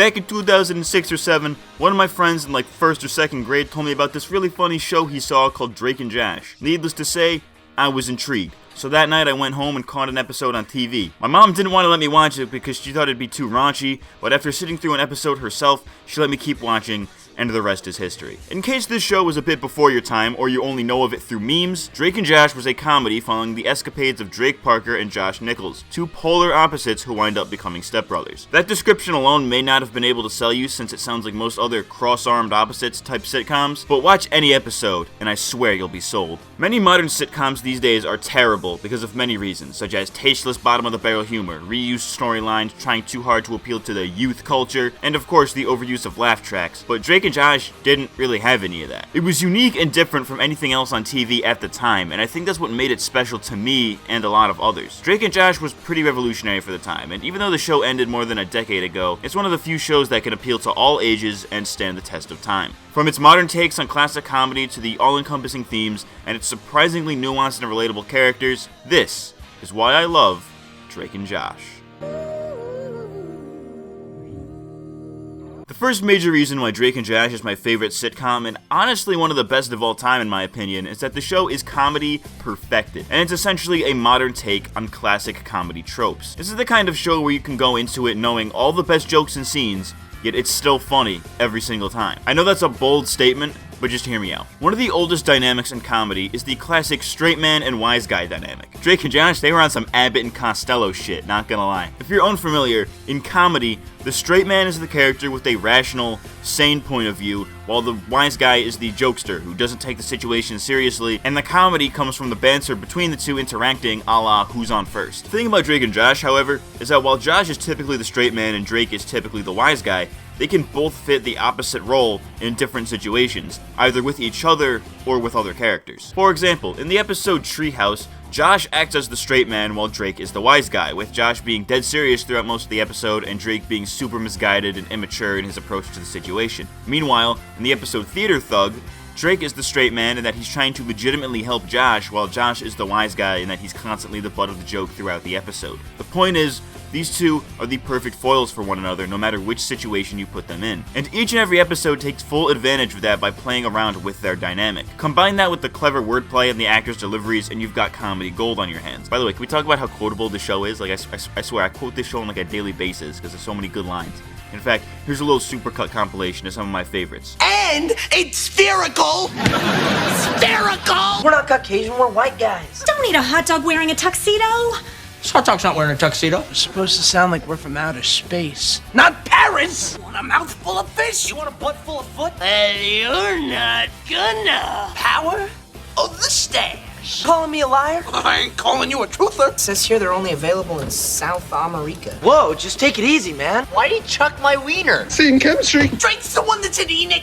Back in 2006 or 7, one of my friends in like 1st or 2nd grade told me about this really funny show he saw called Drake and Josh. Needless to say, I was intrigued. So that night I went home and caught an episode on TV. My mom didn't want to let me watch it because she thought it'd be too raunchy, but after sitting through an episode herself, she let me keep watching, and the rest is history. In case this show was a bit before your time, or you only know of it through memes, Drake and Josh was a comedy following the escapades of Drake Parker and Josh Nichols, two polar opposites who wind up becoming stepbrothers. That description alone may not have been able to sell you since it sounds like most other cross-armed opposites type sitcoms, but watch any episode, and I swear you'll be sold. Many modern sitcoms these days are terrible because of many reasons, such as tasteless bottom-of-the-barrel humor, reused storylines, trying too hard to appeal to the youth culture, and of course the overuse of laugh tracks, but Drake and Josh didn't really have any of that. It was unique and different from anything else on TV at the time, and I think that's what made it special to me and a lot of others. Drake and Josh was pretty revolutionary for the time, and even though the show ended more than a decade ago, it's one of the few shows that can appeal to all ages and stand the test of time. From its modern takes on classic comedy to the all-encompassing themes and its surprisingly nuanced and relatable characters, this is why I love Drake and Josh. The first major reason why Drake and Josh is my favorite sitcom, and honestly one of the best of all time in my opinion, is that the show is comedy perfected, and it's essentially a modern take on classic comedy tropes. This is the kind of show where you can go into it knowing all the best jokes and scenes, yet it's still funny every single time. I know that's a bold statement, but just hear me out. One of the oldest dynamics in comedy is the classic straight man and wise guy dynamic. Drake and Josh, they were on some Abbott and Costello shit, not gonna lie. If you're unfamiliar, in comedy, the straight man is the character with a rational, sane point of view, while the wise guy is the jokester who doesn't take the situation seriously, and the comedy comes from the banter between the two interacting a la Who's On First. The thing about Drake and Josh, however, is that while Josh is typically the straight man and Drake is typically the wise guy, they can both fit the opposite role in different situations, either with each other or with other characters. For example, in the episode Treehouse, Josh acts as the straight man while Drake is the wise guy, with Josh being dead serious throughout most of the episode and Drake being super misguided and immature in his approach to the situation. Meanwhile, in the episode Theater Thug, Drake is the straight man in that he's trying to legitimately help Josh, while Josh is the wise guy in that he's constantly the butt of the joke throughout the episode. The point is, these two are the perfect foils for one another no matter which situation you put them in. And each and every episode takes full advantage of that by playing around with their dynamic. Combine that with the clever wordplay and the actors' deliveries and you've got comedy gold on your hands. By the way, can we talk about how quotable the show is? Like, I swear, I quote this show on like a daily basis because there's so many good lines. In fact, here's a little supercut compilation of some of my favorites. And it's spherical! Spherical! We're not Caucasian, we're white guys. Don't need a hot dog wearing a tuxedo. This hot dog's not wearing a tuxedo. We're supposed to sound like we're from outer space, not Paris! You want a mouthful of fish? You want a butt full of foot? Well, you're not gonna. Power of the stash. Calling me a liar? I ain't calling you a truther. It says here they're only available in South America. Whoa, just take it easy, man. Why'd he chuck my wiener? Same chemistry. Drake's the one that's in the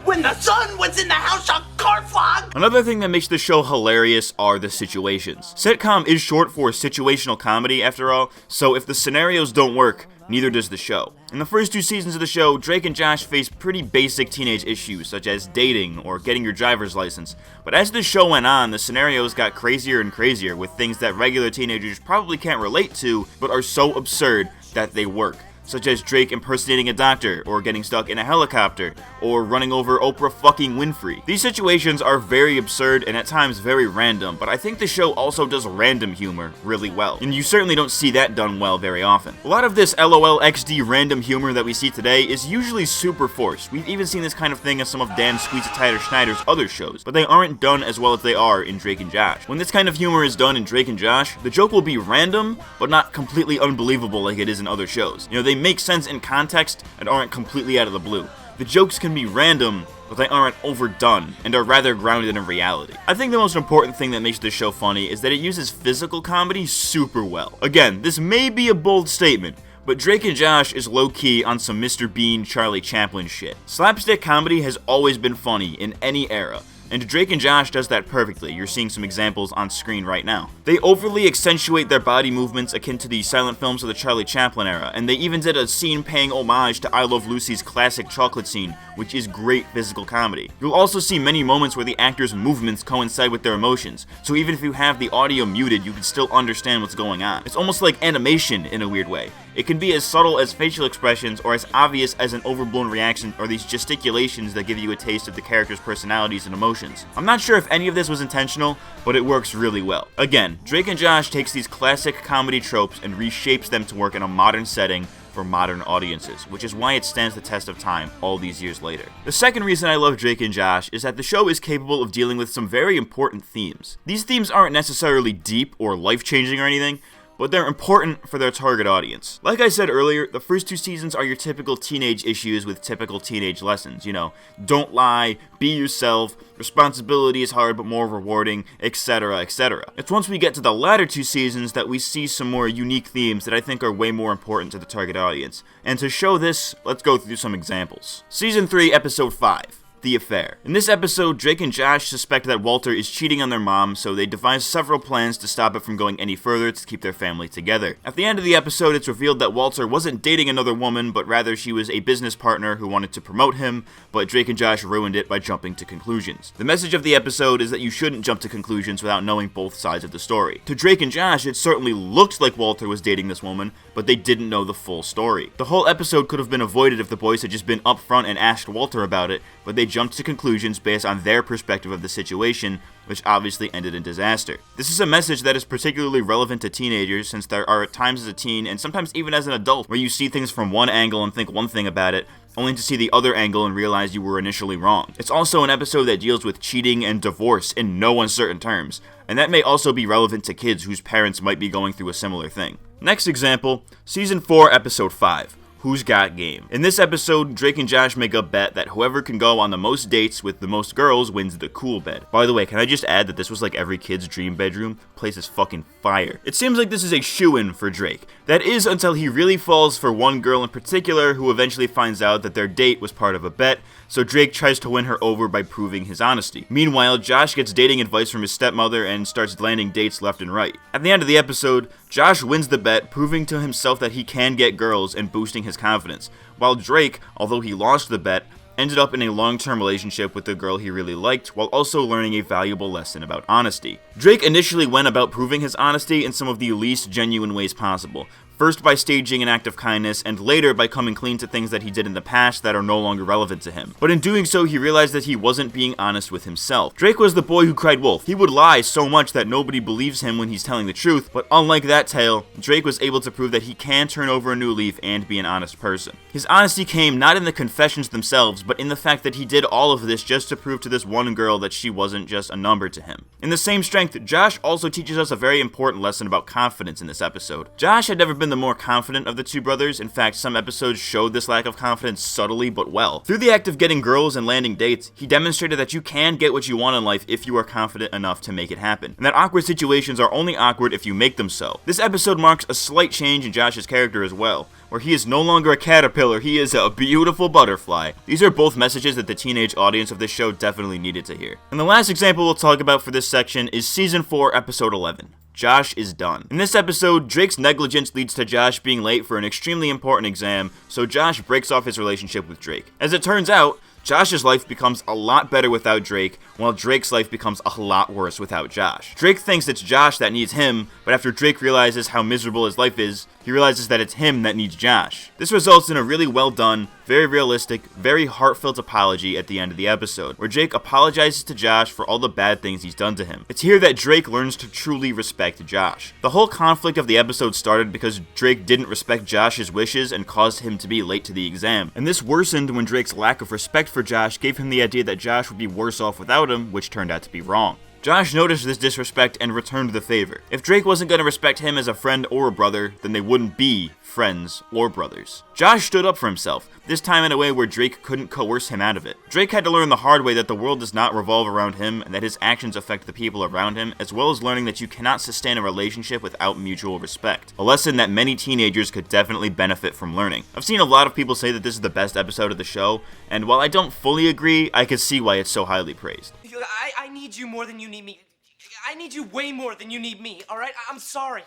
when the sun was in the house on car fog. Another thing that makes the show hilarious are the situations. Sitcom is short for situational comedy after all, so if the scenarios don't work, neither does the show. In the first 2 seasons of the show, Drake and Josh face pretty basic teenage issues such as dating or getting your driver's license, but as the show went on, the scenarios got crazier and crazier with things that regular teenagers probably can't relate to, but are so absurd that they work. Such as Drake impersonating a doctor, or getting stuck in a helicopter, or running over Oprah fucking Winfrey. These situations are very absurd and at times very random, but I think the show also does random humor really well, and you certainly don't see that done well very often. A lot of this LOL XD random humor that we see today is usually super forced. We've even seen this kind of thing in some of Dan Squeeze It Tighter Schneider's other shows, but they aren't done as well as they are in Drake and Josh. When this kind of humor is done in Drake and Josh, the joke will be random, but not completely unbelievable like it is in other shows. You know, they make sense in context and aren't completely out of the blue. The jokes can be random, but they aren't overdone and are rather grounded in reality. I think the most important thing that makes this show funny is that it uses physical comedy super well. Again, this may be a bold statement, but Drake and Josh is low-key on some Mr. Bean, Charlie Chaplin shit. Slapstick comedy has always been funny in any era, and Drake and Josh does that perfectly. You're seeing some examples on screen right now. They overly accentuate their body movements akin to the silent films of the Charlie Chaplin era, and they even did a scene paying homage to I Love Lucy's classic chocolate scene, which is great physical comedy. You'll also see many moments where the actors' movements coincide with their emotions, so even if you have the audio muted, you can still understand what's going on. It's almost like animation in a weird way. It can be as subtle as facial expressions or as obvious as an overblown reaction or these gesticulations that give you a taste of the characters' personalities and emotions. I'm not sure if any of this was intentional, but it works really well. Again, Drake and Josh takes these classic comedy tropes and reshapes them to work in a modern setting for modern audiences, which is why it stands the test of time all these years later. The second reason I love Drake and Josh is that the show is capable of dealing with some very important themes. These themes aren't necessarily deep or life-changing or anything, but they're important for their target audience. Like I said earlier, the first 2 seasons are your typical teenage issues with typical teenage lessons. Don't lie, be yourself, responsibility is hard but more rewarding, etc., etc. It's once we get to the latter 2 seasons that we see some more unique themes that I think are way more important to the target audience. And to show this, let's go through some examples. Season 3, Episode 5. The Affair. In this episode, Drake and Josh suspect that Walter is cheating on their mom, so they devise several plans to stop it from going any further to keep their family together. At the end of the episode, it's revealed that Walter wasn't dating another woman, but rather she was a business partner who wanted to promote him, but Drake and Josh ruined it by jumping to conclusions. The message of the episode is that you shouldn't jump to conclusions without knowing both sides of the story. To Drake and Josh, it certainly looked like Walter was dating this woman, but they didn't know the full story. The whole episode could have been avoided if the boys had just been upfront and asked Walter about it, but they jumped to conclusions based on their perspective of the situation, which obviously ended in disaster. This is a message that is particularly relevant to teenagers, since there are times as a teen, and sometimes even as an adult, where you see things from one angle and think one thing about it, only to see the other angle and realize you were initially wrong. It's also an episode that deals with cheating and divorce in no uncertain terms, and that may also be relevant to kids whose parents might be going through a similar thing. Next example, Season 4, Episode 5. Who's Got Game? In this episode, Drake and Josh make a bet that whoever can go on the most dates with the most girls wins the cool bed. By the way, can I just add that this was like every kid's dream bedroom? Place is fucking fire. It seems like this is a shoo-in for Drake. That is until he really falls for one girl in particular who eventually finds out that their date was part of a bet, so Drake tries to win her over by proving his honesty. Meanwhile, Josh gets dating advice from his stepmother and starts landing dates left and right. At the end of the episode, Josh wins the bet, proving to himself that he can get girls and boosting his confidence, while Drake, although he lost the bet, ended up in a long-term relationship with the girl he really liked, while also learning a valuable lesson about honesty. Drake initially went about proving his honesty in some of the least genuine ways possible. First by staging an act of kindness, and later by coming clean to things that he did in the past that are no longer relevant to him. But in doing so, he realized that he wasn't being honest with himself. Drake was the boy who cried wolf. He would lie so much that nobody believes him when he's telling the truth, but unlike that tale, Drake was able to prove that he can turn over a new leaf and be an honest person. His honesty came not in the confessions themselves, but in the fact that he did all of this just to prove to this one girl that she wasn't just a number to him. In the same strength, Josh also teaches us a very important lesson about confidence in this episode. Josh had never been the more confident of the two brothers. In fact, some episodes showed this lack of confidence subtly but well. Through the act of getting girls and landing dates, he demonstrated that you can get what you want in life if you are confident enough to make it happen, and that awkward situations are only awkward if you make them so. This episode marks a slight change in Josh's character as well, where he is no longer a caterpillar, he is a beautiful butterfly. These are both messages that the teenage audience of this show definitely needed to hear. And the last example we'll talk about for this section is Season 4, Episode 11. Josh is done. In this episode, Drake's negligence leads to Josh being late for an extremely important exam, so Josh breaks off his relationship with Drake. As it turns out, Josh's life becomes a lot better without Drake, while Drake's life becomes a lot worse without Josh. Drake thinks it's Josh that needs him, but after Drake realizes how miserable his life is, he realizes that it's him that needs Josh. This results in a really well done, very realistic, very heartfelt apology at the end of the episode, where Drake apologizes to Josh for all the bad things he's done to him. It's here that Drake learns to truly respect Josh. The whole conflict of the episode started because Drake didn't respect Josh's wishes and caused him to be late to the exam, and this worsened when Drake's lack of respect for Josh gave him the idea that Josh would be worse off without him, which turned out to be wrong. Josh noticed this disrespect and returned the favor. If Drake wasn't going to respect him as a friend or a brother, then they wouldn't be friends or brothers. Josh stood up for himself, this time in a way where Drake couldn't coerce him out of it. Drake had to learn the hard way that the world does not revolve around him and that his actions affect the people around him, as well as learning that you cannot sustain a relationship without mutual respect. A lesson that many teenagers could definitely benefit from learning. I've seen a lot of people say that this is the best episode of the show, and while I don't fully agree, I can see why it's so highly praised. I need you more than you need me. I need you way more than you need me, all right? I'm sorry.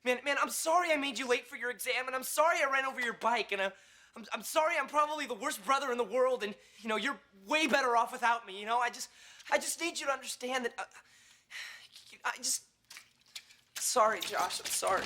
Man, I'm sorry I made you late for your exam, and I'm sorry I ran over your bike, and I'm sorry I'm probably the worst brother in the world, and, you're way better off without me, I just need you to understand that, Sorry, Josh, I'm sorry.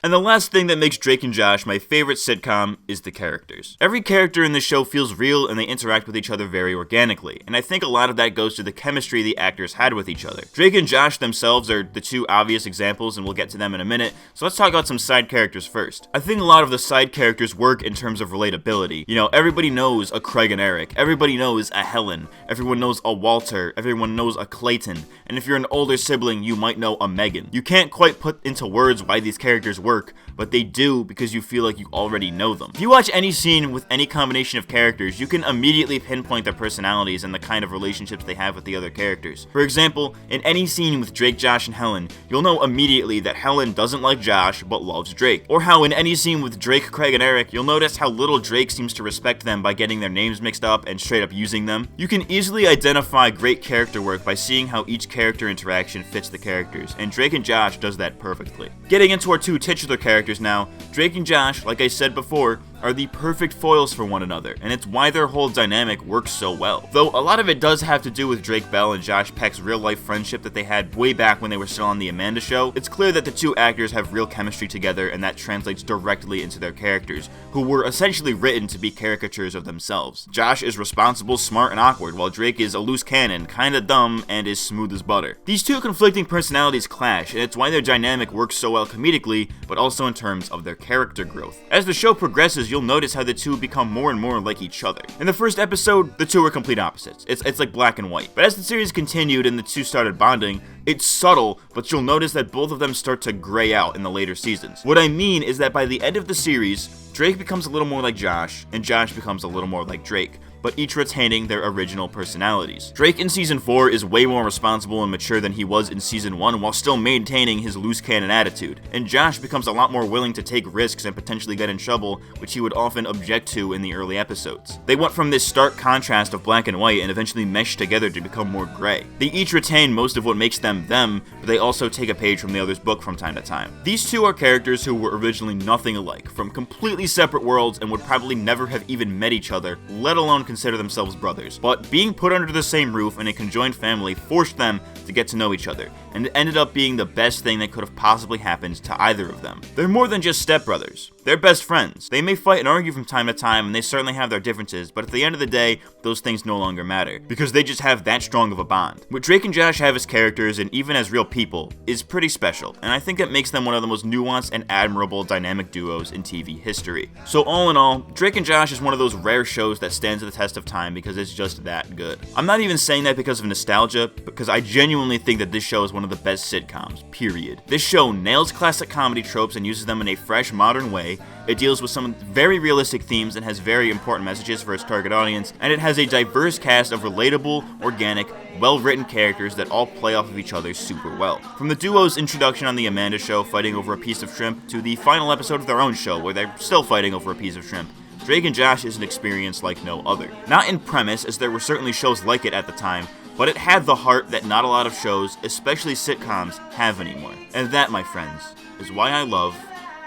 And the last thing that makes Drake and Josh my favorite sitcom is the characters. Every character in the show feels real and they interact with each other very organically, and I think a lot of that goes to the chemistry the actors had with each other. Drake and Josh themselves are the two obvious examples, and we'll get to them in a minute, so let's talk about some side characters first. I think a lot of the side characters work in terms of relatability. You know, everybody knows a Craig and Eric, everybody knows a Helen, everyone knows a Walter, everyone knows a Clayton, and if you're an older sibling, you might know a Megan. You can't quite put into words why these characters work, but they do because you feel like you already know them. If you watch any scene with any combination of characters, you can immediately pinpoint their personalities and the kind of relationships they have with the other characters. For example, in any scene with Drake, Josh, and Helen, you'll know immediately that Helen doesn't like Josh but loves Drake. Or how in any scene with Drake, Craig, and Eric, you'll notice how little Drake seems to respect them by getting their names mixed up and straight up using them. You can easily identify great character work by seeing how each character interaction fits the characters, and Drake and Josh does that perfectly. Getting into our two titular characters now, Drake and Josh, like I said before, are the perfect foils for one another, and it's why their whole dynamic works so well. Though a lot of it does have to do with Drake Bell and Josh Peck's real-life friendship that they had way back when they were still on The Amanda Show, it's clear that the two actors have real chemistry together, and that translates directly into their characters, who were essentially written to be caricatures of themselves. Josh is responsible, smart, and awkward, while Drake is a loose cannon, kinda dumb, and is smooth as butter. These two conflicting personalities clash, and it's why their dynamic works so well comedically, but also in terms of their character growth. As the show progresses, you'll notice how the two become more and more like each other. In the first episode, the two are complete opposites. It's like black and white. But as the series continued and the two started bonding, it's subtle, but you'll notice that both of them start to gray out in the later seasons. What I mean is that by the end of the series, Drake becomes a little more like Josh, and Josh becomes a little more like Drake, but each retaining their original personalities. Drake in Season 4 is way more responsible and mature than he was in Season 1 while still maintaining his loose cannon attitude, and Josh becomes a lot more willing to take risks and potentially get in trouble, which he would often object to in the early episodes. They went from this stark contrast of black and white and eventually meshed together to become more gray. They each retain most of what makes them them, but they also take a page from the other's book from time to time. These two are characters who were originally nothing alike, from completely separate worlds, and would probably never have even met each other, let alone consider themselves brothers. But being put under the same roof in a conjoined family forced them to get to know each other, and it ended up being the best thing that could have possibly happened to either of them. They're more than just stepbrothers. They're best friends. They may fight and argue from time to time, and they certainly have their differences, but at the end of the day, those things no longer matter, because they just have that strong of a bond. What Drake and Josh have as characters, and even as real people, is pretty special, and I think it makes them one of the most nuanced and admirable dynamic duos in TV history. So all in all, Drake and Josh is one of those rare shows that stands the test of time because it's just that good. I'm not even saying that because of nostalgia, because I genuinely think that this show is one of the best sitcoms, period. This show nails classic comedy tropes and uses them in a fresh, modern way. It deals with some very realistic themes and has very important messages for its target audience, and it has a diverse cast of relatable, organic, well-written characters that all play off of each other super well. From the duo's introduction on The Amanda Show fighting over a piece of shrimp, to the final episode of their own show where they're still fighting over a piece of shrimp, Drake and Josh is an experience like no other. Not in premise, as there were certainly shows like it at the time, but it had the heart that not a lot of shows, especially sitcoms, have anymore. And that, my friends, is why I love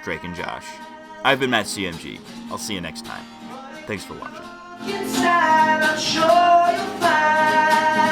Drake and Josh. I've been MattCMG. I'll see you next time. Thanks for watching. Inside, I'm sure you'll find